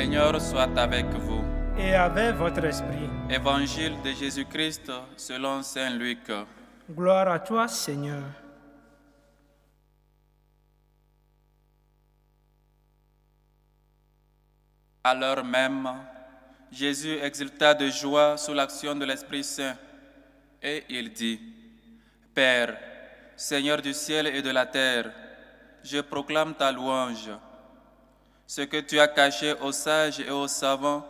Seigneur soit avec vous. Et avec votre esprit. Évangile de Jésus-Christ selon Saint Luc. Gloire à toi, Seigneur. À l'heure même, Jésus exulta de joie sous l'action de l'Esprit Saint, et il dit, « Père, Seigneur du ciel et de la terre, je proclame ta louange. Ce que tu as caché aux sages et aux savants,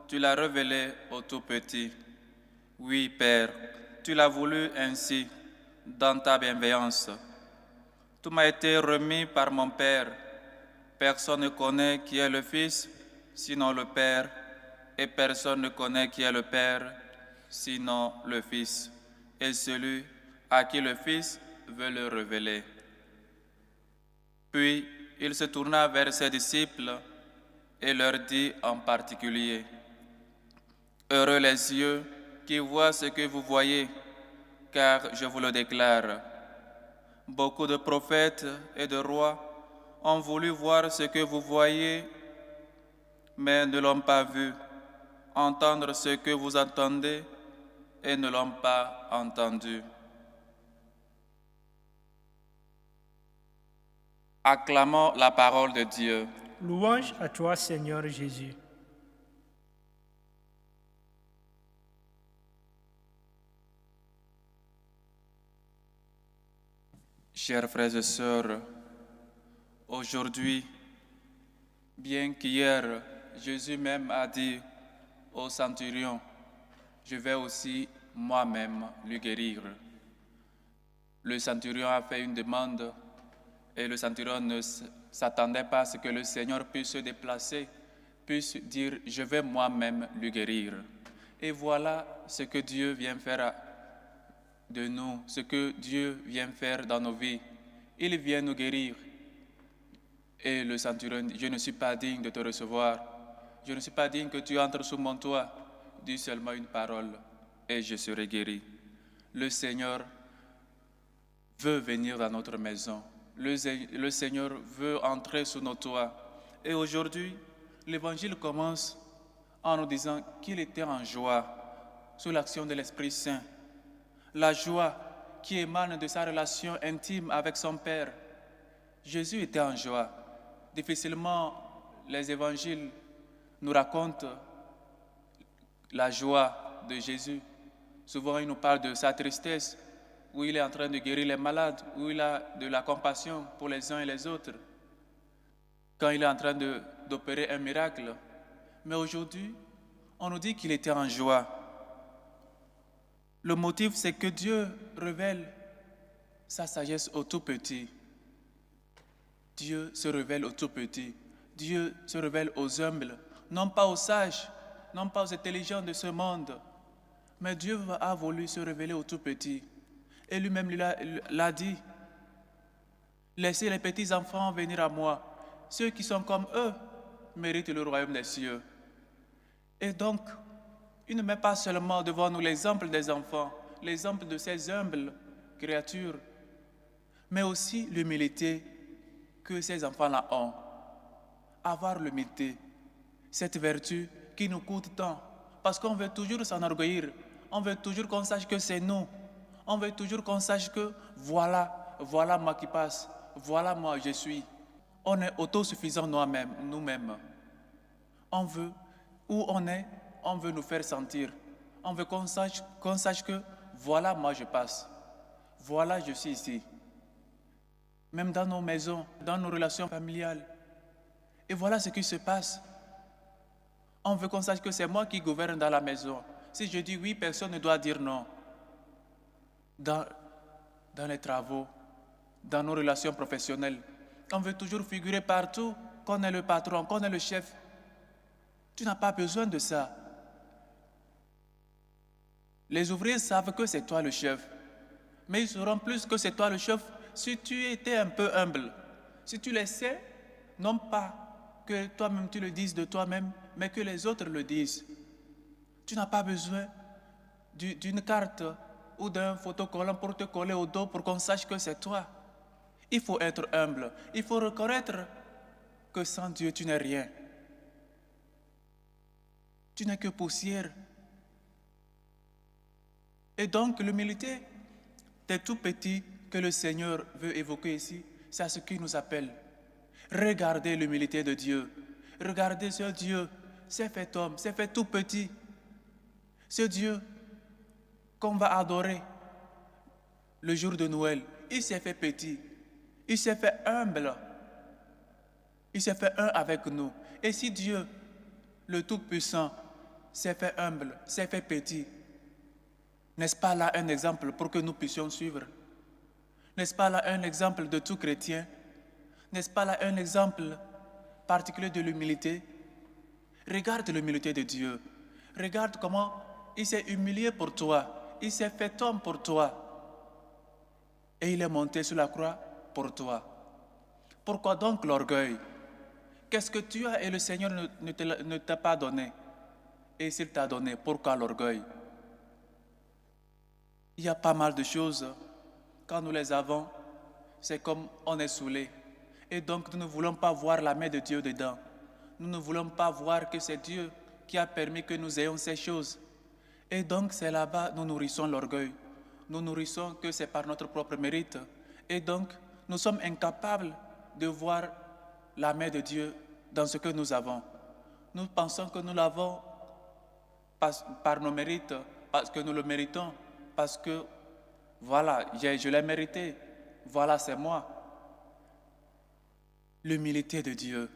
tu l'as révélé aux tout-petits. Oui, Père, tu l'as voulu ainsi, dans ta bienveillance. Tout m'a été remis par mon Père. Personne ne connaît qui est le Fils, sinon le Père, et personne ne connaît qui est le Père, sinon le Fils, et celui à qui le Fils veut le révéler. » Puis il se tourna vers ses disciples et leur dit en particulier, « Heureux les yeux qui voient ce que vous voyez, car je vous le déclare. Beaucoup de prophètes et de rois ont voulu voir ce que vous voyez, mais ne l'ont pas vu, entendre ce que vous entendez et ne l'ont pas entendu. » Acclamons la parole de Dieu. Louange à toi, Seigneur Jésus. Chers frères et sœurs, aujourd'hui, bien qu'hier, Jésus même a dit au centurion, « Je vais aussi moi-même lui guérir. » Le centurion a fait une demande et le centurion ne s'attendait pas à ce que le Seigneur puisse se déplacer, puisse dire « Je vais moi-même lui guérir. » Et voilà ce que Dieu vient faire de nous, ce que Dieu vient faire dans nos vies. Il vient nous guérir. Et le centurion dit, « Je ne suis pas digne de te recevoir. Je ne suis pas digne que tu entres sous mon toit. Dis seulement une parole et je serai guéri. » Le Seigneur veut venir dans notre maison. Le Seigneur veut entrer sous nos toits. Et aujourd'hui, l'Évangile commence en nous disant qu'il était en joie sous l'action de l'Esprit Saint. La joie qui émane de sa relation intime avec son Père. Jésus était en joie. Difficilement, les évangiles nous racontent la joie de Jésus. Souvent, il nous parle de sa tristesse, où il est en train de guérir les malades, où il a de la compassion pour les uns et les autres, quand il est en train d'opérer un miracle. Mais aujourd'hui, on nous dit qu'il était en joie. Le motif, c'est que Dieu révèle sa sagesse aux tout petits. Dieu se révèle aux tout petits. Dieu se révèle aux humbles, non pas aux sages, non pas aux intelligents de ce monde. Mais Dieu a voulu se révéler aux tout petits. Et lui-même l'a dit. Laissez les petits enfants venir à moi. Ceux qui sont comme eux méritent le royaume des cieux. Et donc, il ne met pas seulement devant nous l'exemple des enfants, l'exemple de ces humbles créatures, mais aussi l'humilité que ces enfants-là ont. Avoir l'humilité, cette vertu qui nous coûte tant, parce qu'on veut toujours s'enorgueillir, on veut toujours qu'on sache que c'est nous, on veut toujours qu'on sache que voilà moi qui passe, voilà moi je suis. On est autosuffisant nous-mêmes. On veut, où on est, on veut nous faire sentir. On veut qu'on sache que voilà moi je passe, voilà je suis ici. Même dans nos maisons, dans nos relations familiales. Et voilà ce qui se passe. On veut qu'on sache que c'est moi qui gouverne dans la maison. Si je dis oui, personne ne doit dire non. Dans les travaux, dans nos relations professionnelles, on veut toujours figurer partout qu'on est le patron, qu'on est le chef. Tu n'as pas besoin de ça. Les ouvriers savent que c'est toi le chef. Mais ils sauront plus que c'est toi le chef si tu étais un peu humble. Si tu le sais, non pas que toi-même tu le dises de toi-même, mais que les autres le disent. Tu n'as pas besoin d'une carte ou d'un photocollant pour te coller au dos pour qu'on sache que c'est toi. Il faut être humble. Il faut reconnaître que sans Dieu, tu n'es rien. Tu n'es que poussière. Et donc, l'humilité des tout petits que le Seigneur veut évoquer ici, c'est à ce qu'il nous appelle. Regardez l'humilité de Dieu. Regardez ce Dieu, s'est fait homme, s'est fait tout petit. Ce Dieu qu'on va adorer le jour de Noël, il s'est fait petit. Il s'est fait humble. Il s'est fait un avec nous. Et si Dieu, le Tout-Puissant, s'est fait humble, s'est fait petit, n'est-ce pas là un exemple pour que nous puissions suivre? N'est-ce pas là un exemple de tout chrétien? N'est-ce pas là un exemple particulier de l'humilité? Regarde l'humilité de Dieu. Regarde comment il s'est humilié pour toi. Il s'est fait homme pour toi. Et il est monté sur la croix pour toi. Pourquoi donc l'orgueil? Qu'est-ce que tu as et le Seigneur ne t'a pas donné? Et s'il t'a donné, pourquoi l'orgueil? Il y a pas mal de choses. Quand nous les avons, c'est comme on est saoulé. Et donc nous ne voulons pas voir la main de Dieu dedans. Nous ne voulons pas voir que c'est Dieu qui a permis que nous ayons ces choses. Et donc c'est là-bas nous nourrissons l'orgueil. Nous nourrissons que c'est par notre propre mérite. Et donc nous sommes incapables de voir la main de Dieu dans ce que nous avons. Nous pensons que nous l'avons par nos mérites, parce que nous le méritons, parce que voilà, je l'ai mérité, voilà, c'est moi. L'humilité de Dieu,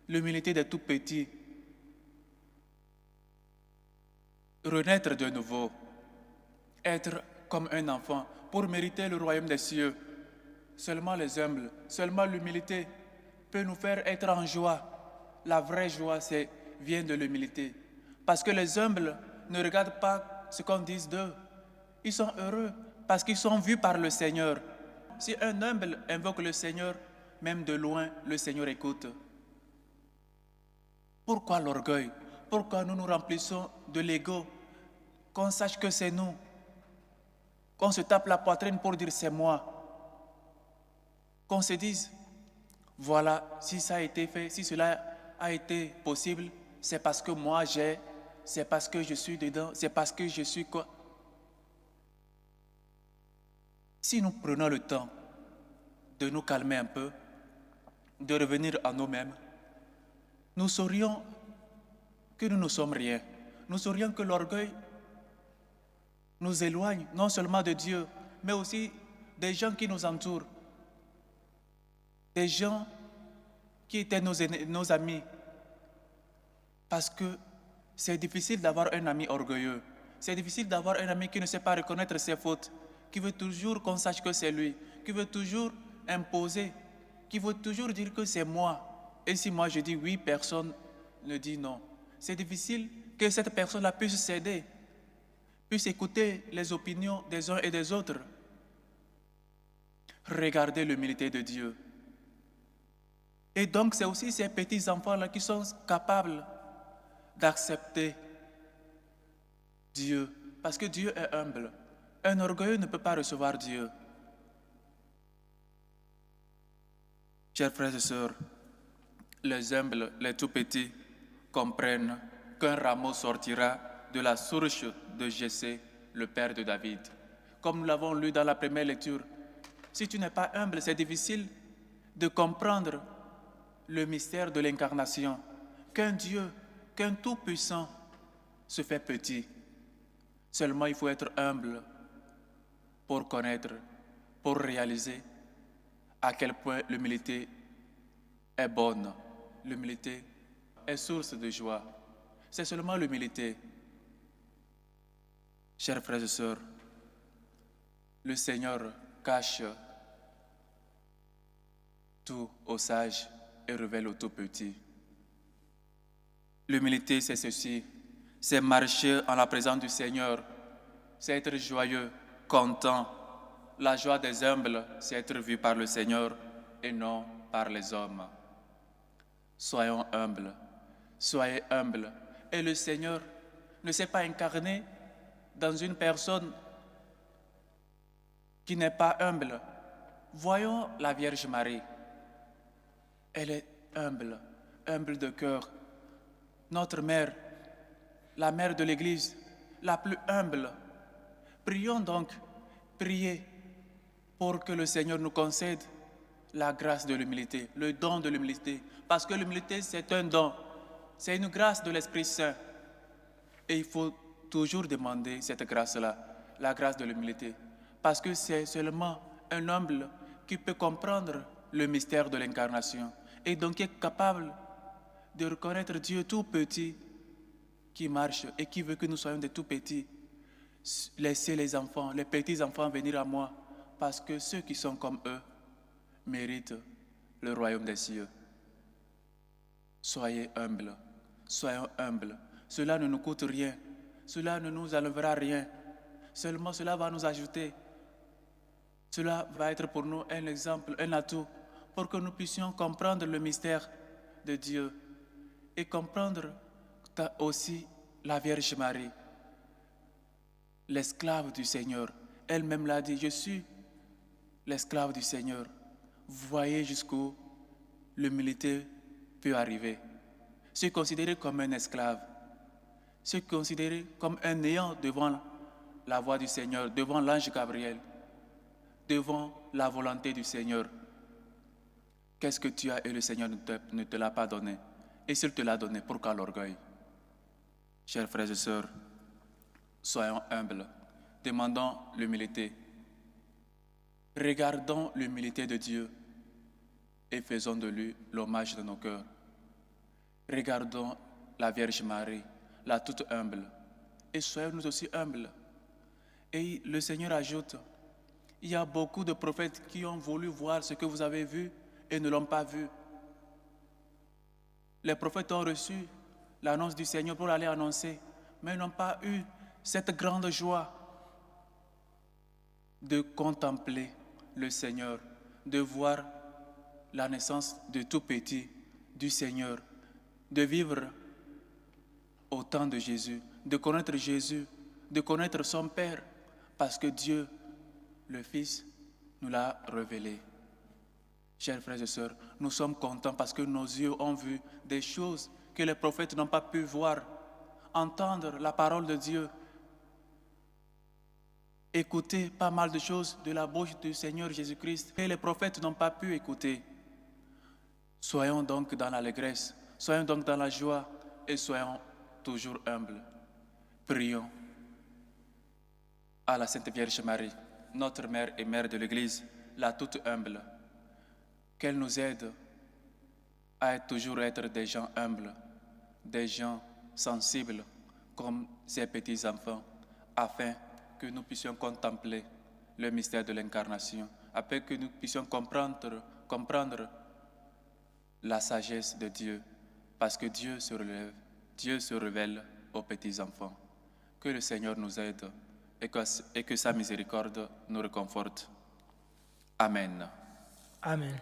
l'humilité des tout petits, renaître de nouveau, être comme un enfant pour mériter le royaume des cieux. Seulement les humbles, seulement l'humilité peut nous faire être en joie. La vraie joie vient de l'humilité. Parce que les humbles ne regardent pas ce qu'on dit d'eux. Ils sont heureux parce qu'ils sont vus par le Seigneur. Si un humble invoque le Seigneur, même de loin, le Seigneur écoute. Pourquoi l'orgueil? Pourquoi nous nous remplissons de l'ego? Qu'on sache que c'est nous. Qu'on se tape la poitrine pour dire c'est moi. Qu'on se dise, voilà, si ça a été fait, si cela a été possible, c'est parce que moi j'ai, c'est parce que je suis dedans, c'est parce que je suis quoi. Si nous prenons le temps de nous calmer un peu, de revenir à nous-mêmes, nous saurions que nous ne sommes rien. Nous saurions que l'orgueil nous éloigne non seulement de Dieu, mais aussi des gens qui nous entourent, des gens qui étaient nos amis. Parce que c'est difficile d'avoir un ami orgueilleux. C'est difficile d'avoir un ami qui ne sait pas reconnaître ses fautes, qui veut toujours qu'on sache que c'est lui, qui veut toujours imposer, qui veut toujours dire que c'est moi. Et si moi je dis oui, personne ne dit non. C'est difficile que cette personne-là puisse céder, puisse écouter les opinions des uns et des autres. Regardez l'humilité de Dieu. Et donc c'est aussi ces petits enfants-là qui sont capables d'accepter Dieu, parce que Dieu est humble. Un orgueilleux ne peut pas recevoir Dieu. Chers frères et sœurs, les humbles, les tout petits, comprennent qu'un rameau sortira de la source de Jessé, le père de David. Comme nous l'avons lu dans la première lecture, si tu n'es pas humble, c'est difficile de comprendre le mystère de l'incarnation, qu'un Dieu, qu'un Tout-Puissant se fait petit. Seulement, il faut être humble pour connaître, pour réaliser à quel point l'humilité est bonne. L'humilité est source de joie. C'est seulement l'humilité. Chers frères et sœurs, le Seigneur cache tout aux sages et révèle au tout petit. L'humilité, c'est ceci, c'est marcher en la présence du Seigneur, c'est être joyeux, content. La joie des humbles, c'est être vu par le Seigneur et non par les hommes. Soyons humbles, soyez humbles. Et le Seigneur ne s'est pas incarné dans une personne qui n'est pas humble. Voyons la Vierge Marie. Elle est humble, humble de cœur. Notre mère, la mère de l'Église, la plus humble. Prions donc, priez pour que le Seigneur nous concède la grâce de l'humilité, le don de l'humilité. Parce que l'humilité, c'est un don, c'est une grâce de l'Esprit Saint. Et il faut toujours demander cette grâce-là, la grâce de l'humilité. Parce que c'est seulement un humble qui peut comprendre le mystère de l'incarnation et donc qui est capable de reconnaître Dieu tout petit qui marche et qui veut que nous soyons des tout petits. Laissez les enfants, les petits-enfants venir à moi parce que ceux qui sont comme eux méritent le royaume des cieux. Soyez humbles, soyons humbles. Cela ne nous coûte rien, cela ne nous enlèvera rien. Seulement cela va nous ajouter. Cela va être pour nous un exemple, un atout, pour que nous puissions comprendre le mystère de Dieu et comprendre aussi la Vierge Marie, l'esclave du Seigneur. Elle-même l'a dit, je suis l'esclave du Seigneur. Voyez jusqu'où l'humilité peut arriver. Se considérer comme un esclave, se considérer comme un néant devant la voix du Seigneur, devant l'ange Gabriel, devant la volonté du Seigneur. Qu'est-ce que tu as et le Seigneur ne te l'a pas donné? Et s'il te l'a donné, pourquoi l'orgueil? Chers frères et sœurs, soyons humbles, demandons l'humilité, regardons l'humilité de Dieu et faisons de lui l'hommage de nos cœurs. Regardons la Vierge Marie, la toute humble, et soyons nous aussi humbles. Et le Seigneur ajoute, il y a beaucoup de prophètes qui ont voulu voir ce que vous avez vu et ne l'ont pas vu. Les prophètes ont reçu l'annonce du Seigneur pour aller annoncer, mais n'ont pas eu cette grande joie de contempler le Seigneur, de voir la naissance de tout petit du Seigneur, de vivre au temps de Jésus, de connaître Jésus, de connaître son Père, parce que Dieu, le Fils, nous l'a révélé. Chers frères et sœurs, nous sommes contents parce que nos yeux ont vu des choses que les prophètes n'ont pas pu voir, entendre la parole de Dieu, écouter pas mal de choses de la bouche du Seigneur Jésus-Christ que les prophètes n'ont pas pu écouter. Soyons donc dans l'allégresse, soyons donc dans la joie et soyons toujours humbles. Prions à la Sainte Vierge Marie, notre mère et mère de l'Église, la toute humble, qu'elle nous aide à toujours être des gens humbles, des gens sensibles comme ces petits enfants, afin que nous puissions contempler le mystère de l'incarnation, afin que nous puissions comprendre la sagesse de Dieu, parce que Dieu se révèle aux petits enfants. Que le Seigneur nous aide et que sa miséricorde nous réconforte. Amen. Amen.